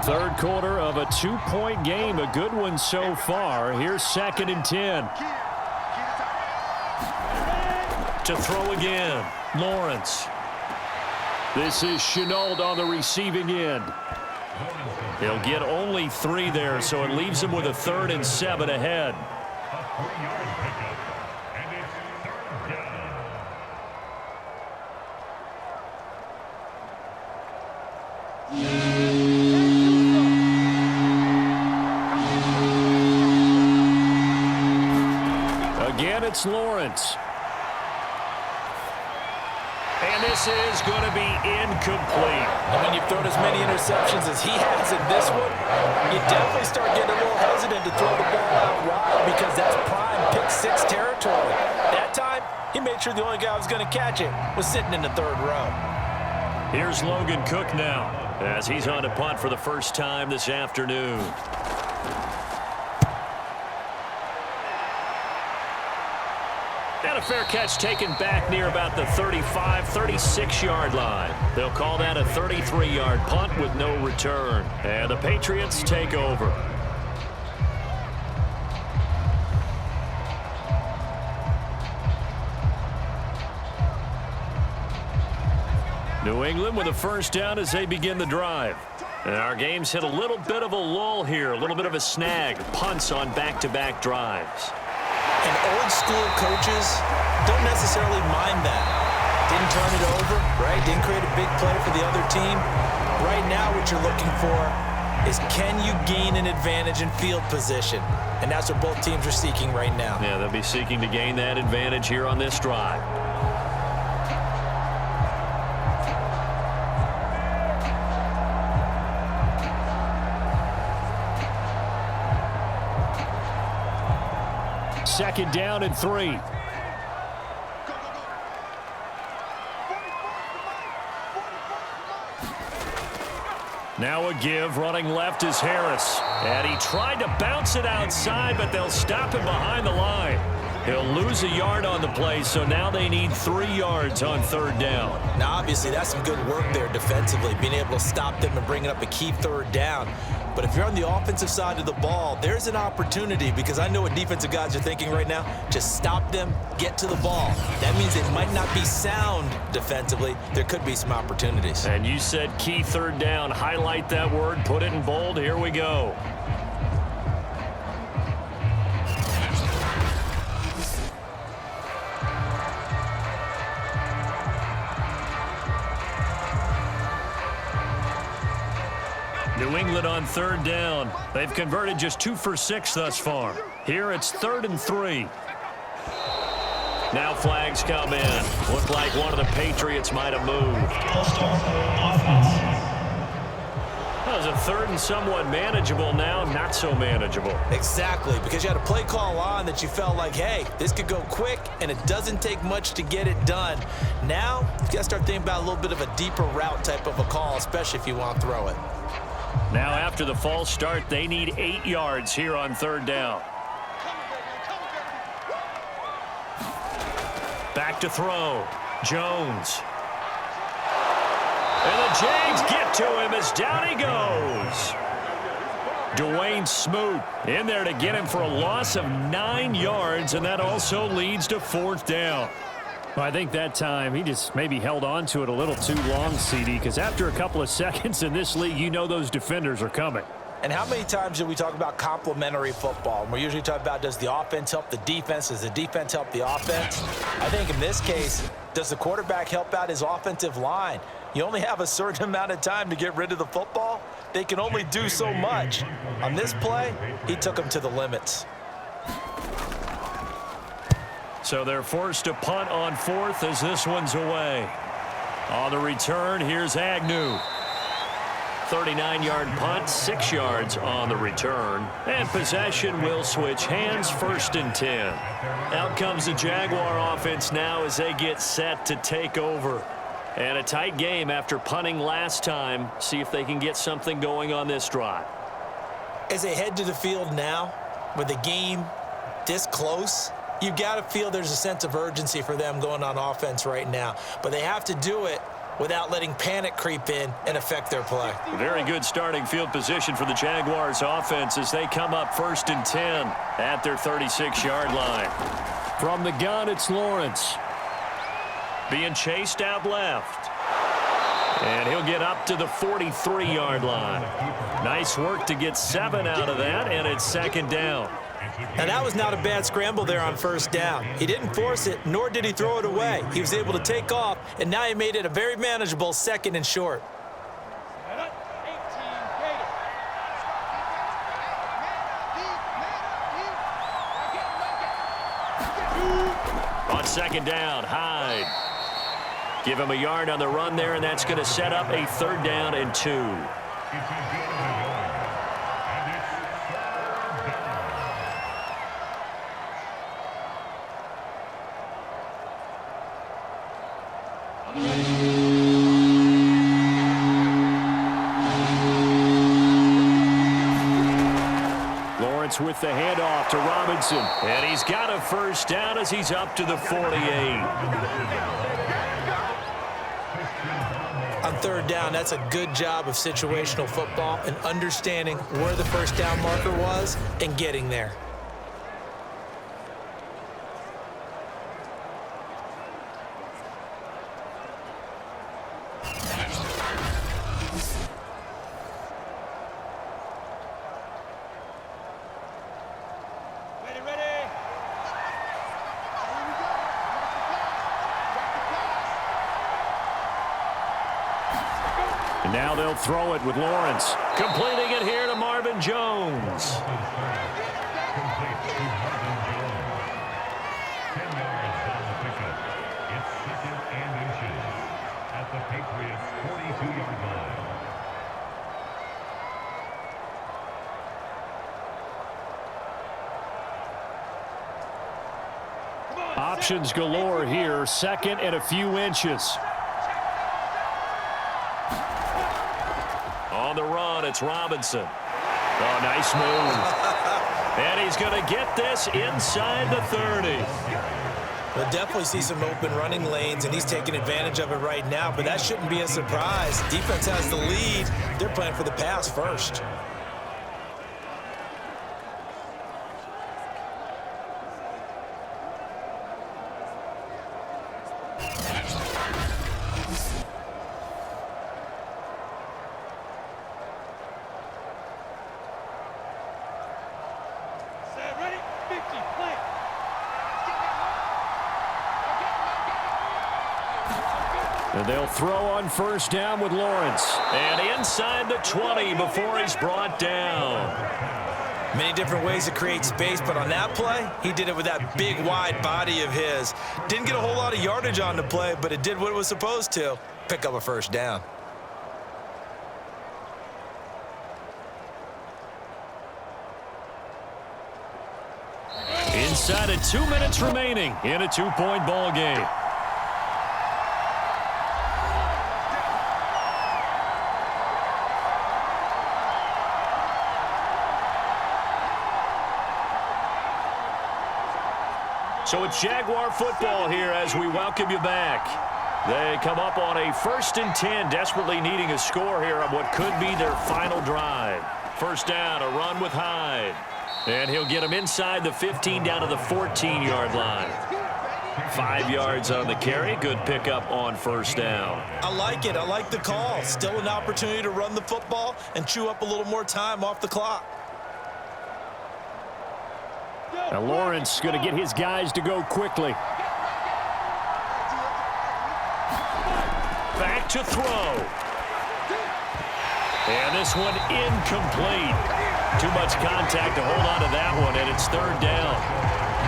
3rd quarter of a 2-point game. A good one so far. Here's 2nd and 10. To throw again. Lawrence. This is Chenault on the receiving end. He'll get only 3 there, so it leaves him with a 3rd and 7 ahead. Again, it's Lawrence. And this is going to be incomplete. And when you've thrown as many interceptions as he has in this one, you definitely start getting a little hesitant to throw the ball out wide because that's prime pick-6 territory. That time, he made sure the only guy who was going to catch it was sitting in the 3rd row. Here's Logan Cook now as he's on to punt for the first time this afternoon. And a fair catch taken back near about the 35, 36-yard line. They'll call that a 33-yard punt with no return. And the Patriots take over. New England with a 1st down as they begin the drive. And our game's hit a little bit of a lull here, a little bit of a snag. Punts on back-to-back drives. And old-school coaches don't necessarily mind that. Didn't turn it over, right? Didn't create a big play for the other team. Right now what you're looking for is can you gain an advantage in field position? And that's what both teams are seeking right now. Yeah, they'll be seeking to gain that advantage here on this drive. Second down and 3. Now a give, running left is Harris. And he tried to bounce it outside, but they'll stop him behind the line. He'll lose a yard on the play, so now they need 3 yards on 3rd down. Now, obviously, that's some good work there defensively, being able to stop them and bringing up a key 3rd down. But if you're on the offensive side of the ball, there's an opportunity, because I know what defensive guys are thinking right now. Just stop them, get to the ball. That means it might not be sound defensively. There could be some opportunities. And you said key 3rd down. Highlight that word, put it in bold. Here we go. New England on 3rd down. They've converted just 2 for 6 thus far. Here it's 3rd and 3. Now flags come in. Looked like one of the Patriots might have moved. That was a 3rd and somewhat manageable, now not so manageable. Exactly, because you had a play call on that you felt like, hey, this could go quick, and it doesn't take much to get it done. Now, you got to start thinking about a little bit of a deeper route type of a call, especially if you want to throw it. Now after the false start, they need 8 yards here on 3rd down. Back to throw. Jones. And the Jags get to him as down he goes. Dwayne Smoot in there to get him for a loss of 9 yards, and that also leads to 4th down. Well, I think that time he just maybe held on to it a little too long, CD, because after a couple of seconds in this league, you know those defenders are coming. And how many times do we talk about complementary football? And we're usually talking about, does the offense help the defense? Does the defense help the offense? I think in this case, does the quarterback help out his offensive line? You only have a certain amount of time to get rid of the football. They can only do so much. On this play, he took them to the limits. So they're forced to punt on 4th as this one's away. On the return, here's Agnew. 39-yard punt, 6 yards on the return. And possession will switch hands, 1st and 10. Out comes the Jaguar offense now as they get set to take over. And a tight game after punting last time. See if they can get something going on this drive. As they head to the field now, with the game this close, you've got to feel there's a sense of urgency for them going on offense right now. But they have to do it without letting panic creep in and affect their play. Very good starting field position for the Jaguars offense as they come up 1st and 10 at their 36-yard line. From the gun, it's Lawrence. Being chased out left. And he'll get up to the 43-yard line. Nice work to get 7 out of that, and it's 2nd down. Now, that was not a bad scramble there on 1st down. He didn't force it, nor did he throw it away. He was able to take off, and now he made it a very manageable 2nd and short. On 2nd down, Hyde. Give him a yard on the run there, and that's going to set up a 3rd down and 2. Lawrence with the handoff to Robinson. And he's got a 1st down as he's up to the 48. On 3rd down, that's a good job of situational football and understanding where the 1st down marker was and getting there. And now they'll throw it with Lawrence. Completing it here to Marvin Jones. It's 2nd and inches at the Patriots' 42-yard line. Options galore here. 2nd and a few inches. On the run, it's Robinson. Oh, nice move. And he's going to get this inside the 30. We'll definitely see some open running lanes, and he's taking advantage of it right now, but that shouldn't be a surprise. Defense has the lead. They're playing for the pass first. And they'll throw on first down with Lawrence. And inside the 20 before he's brought down. Many different ways to create space, but on that play, he did it with that big, wide body of his. Didn't get a whole lot of yardage on the play, but it did what it was supposed to. Pick up a first down. Inside of 2 minutes remaining in a 2-point ball game. So it's Jaguar football here as we welcome you back. They come up on a 1st and 10, desperately needing a score here on what could be their final drive. First down, a run with Hyde. And he'll get him inside the 15 down to the 14-yard line. 5 yards on the carry. Good pickup on first down. I like it. I like the call. Still an opportunity to run the football and chew up a little more time off the clock. Now Lawrence going to get his guys to go quickly. Back to throw. And this one incomplete. Too much contact to hold on to that one, and it's 3rd down.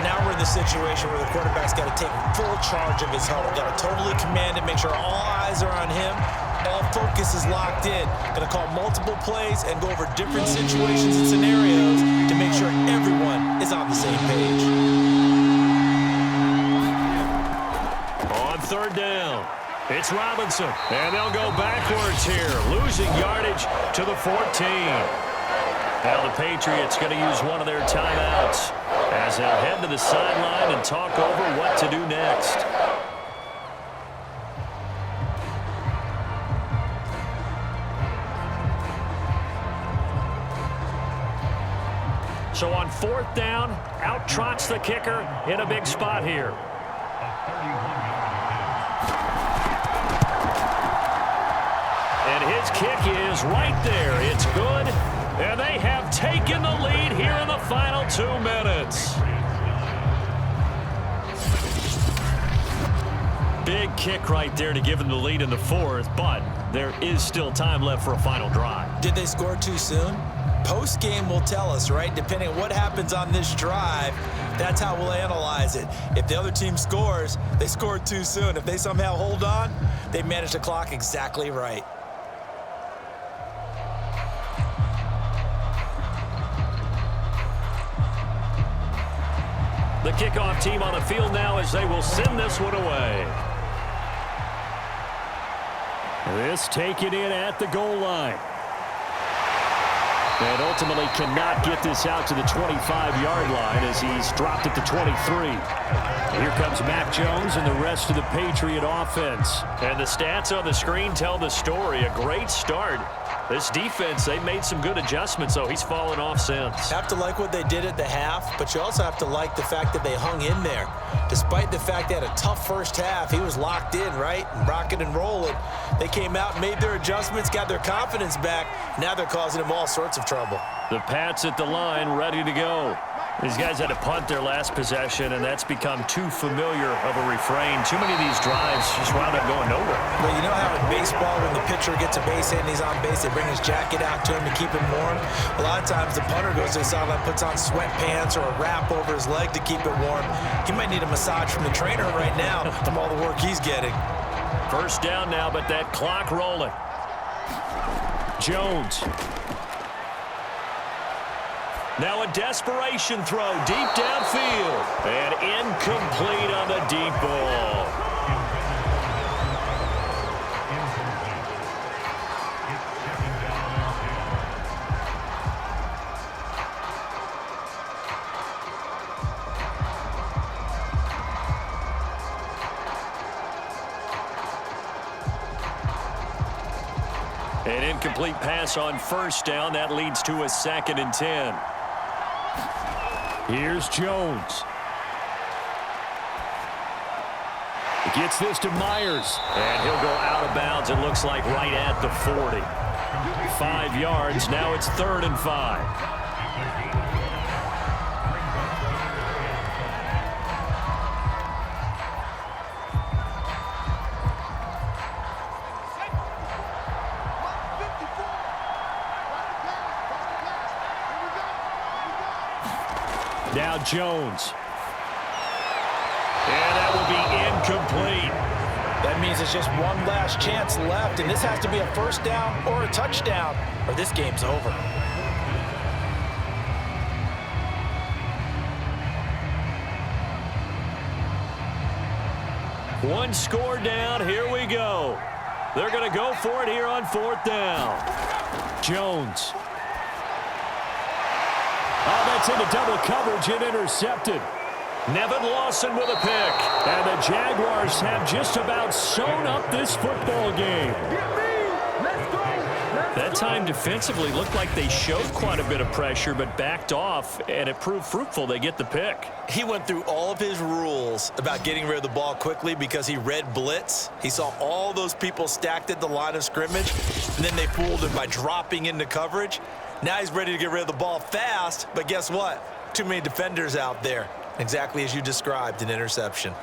Now we're in the situation where the quarterback's got to take full charge of his helmet. Got to totally command it, make sure all eyes are on him. All focus is locked in. Going to call multiple plays and go over different situations and scenarios to make sure everyone is on the same page. On 3rd down, it's Robinson. And they'll go backwards here, losing yardage to the 14. Now the Patriots going to use one of their timeouts as they'll head to the sideline and talk over what to do next. So on 4th down, out trots the kicker in a big spot here. And his kick is right there. It's good. And they have taken the lead here in the final 2 minutes. Big kick right there to give them the lead in the 4th, but there is still time left for a final drive. Did they score too soon? Post-game will tell us, right? Depending on what happens on this drive, that's how we'll analyze it. If the other team scores, they scored too soon. If they somehow hold on, they managed the clock exactly right. The kickoff team on the field now as they will send this one away. This taken in at the goal line. And ultimately cannot get this out to the 25-yard line as he's dropped at the 23. Here comes Mac Jones and the rest of the Patriot offense. And the stats on the screen tell the story. A great start. This defense, they made some good adjustments, so he's fallen off since. Have to like what they did at the half, but you also have to like the fact that they hung in there. Despite the fact they had a tough first half, he was locked in, right? And rocking and rolling. They came out, made their adjustments, got their confidence back. Now they're causing him all sorts of trouble. The Pats at the line, ready to go. These guys had to punt their last possession, and that's become too familiar of a refrain. Too many of these drives just wound up going nowhere. Well, you know how in baseball, when the pitcher gets a base hit and he's on base, they bring his jacket out to him to keep him warm? A lot of times the punter goes to the sideline, puts on sweatpants or a wrap over his leg to keep it warm. He might need a massage from the trainer right now from all the work he's getting. First down now, but that clock rolling. Jones. Now a desperation throw deep downfield. And incomplete on the deep ball. An incomplete pass on first down. That leads to a 2nd and 10. Here's Jones. He gets this to Myers. And he'll go out of bounds, it looks like, right at the 40. 5 yards. Now it's 3rd and 5. Now Jones. And that will be incomplete. That means there's just one last chance left, and this has to be a first down or a touchdown, or this game's over. One score down. Here we go. They're going to go for it here on 4th down. Jones. Oh, that's into double coverage and intercepted. Nevin Lawson with a pick. And the Jaguars have just about sewn up this football game. That time defensively looked like they showed quite a bit of pressure but backed off, and it proved fruitful. They get the pick. He went through all of his rules about getting rid of the ball quickly because he read blitz. He saw all those people stacked at the line of scrimmage, and then they fooled him by dropping into coverage. Now he's ready to get rid of the ball fast, but guess what? Too many defenders out there. Exactly as you described, an interception.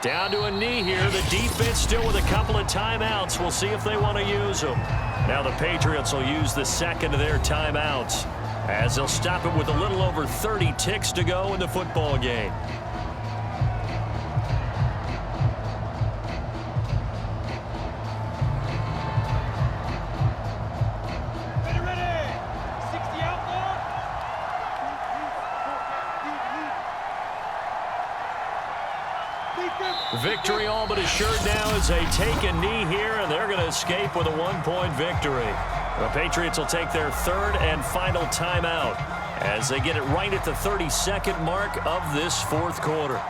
Down to a knee here. The defense still with a couple of timeouts. We'll see if they want to use them. Now the Patriots will use the second of their timeouts, as they'll stop it with a little over 30 ticks to go in the football game. Victory all but assured now as they take a knee here, and they're going to escape with a 1-point victory. The Patriots will take their 3rd and final timeout as they get it right at the 32nd mark of this 4th quarter.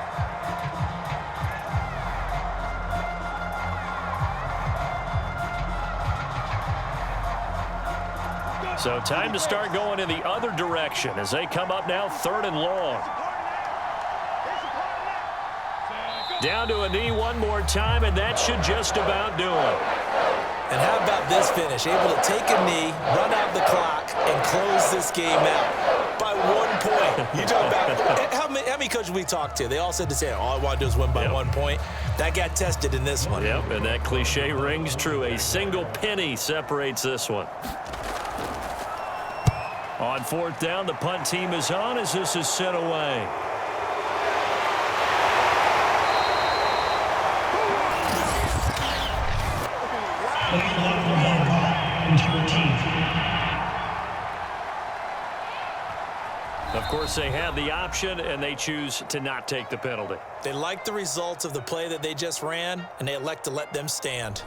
So time to start going in the other direction as they come up now 3rd and long. Down to a knee one more time, and that should just about do it. And how about this finish? Able to take a knee, run out the clock, and close this game out by 1 point. You talk about how many coaches we talked to? They all said the same. All I want to do is win by 1 point. That got tested in this one. Yep, and that cliche rings true. A single penny separates this one. On 4th down, the punt team is on as this is sent away. Of course, they have the option, and they choose to not take the penalty. They like the results of the play that they just ran, and they elect to let them stand.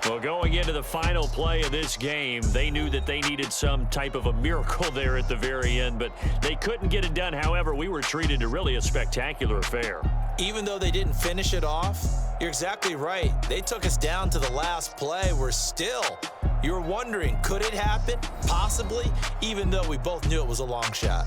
Well, going into the final play of this game, they knew that they needed some type of a miracle there at the very end, but they couldn't get it done. However, we were treated to really a spectacular affair. Even though they didn't finish it off, you're exactly right. They took us down to the last play. We're still, you're wondering, could it happen? Possibly, even though we both knew it was a long shot.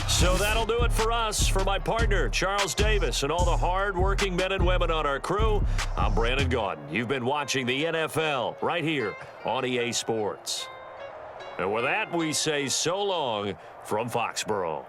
So that'll do it for us. For my partner, Charles Davis, and all the hard-working men and women on our crew, I'm Brandon Gaudin. You've been watching the NFL right here on EA Sports. And with that, we say so long from Foxborough.